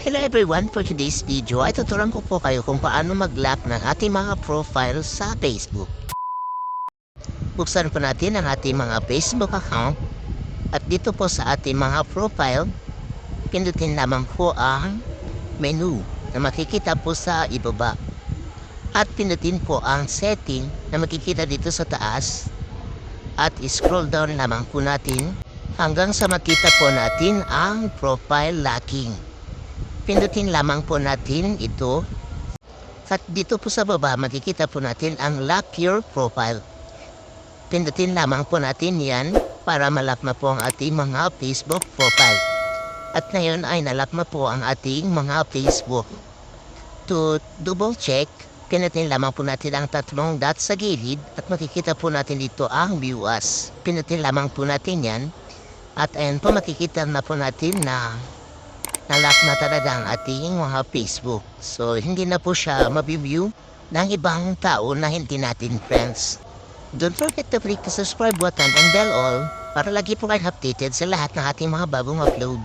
Hello everyone, for today's video ay tuturuan ko po kayo kung paano mag-lock ng ating mga profile sa Facebook. Buksan po natin ang ating mga Facebook account at dito po sa ating mga profile, pindutin lamang po ang menu na makikita po sa ibaba. At pindutin po ang setting na makikita dito sa taas at scroll down lamang po natin hanggang sa makita po natin ang profile locking. Pindutin lamang po natin ito at dito po sa baba makikita po natin ang lock your profile. Pindutin lamang po natin yan para malak na po ang ating mga Facebook profile. At ngayon ay nalak na po ang ating mga Facebook. To double check, pindutin lamang po natin ang tatlong dot sa gilid at makikita po natin dito ang view as. Pindutin lamang po natin yan at ayan po makikita na po natin na nalock na talaga ang ating mga Facebook. So, hindi na po siya mabiview ng ibang tao na hindi natin friends. Don't forget to click the subscribe button and bell all para lagi po kayo updated sa lahat ng ating mga bagong upload.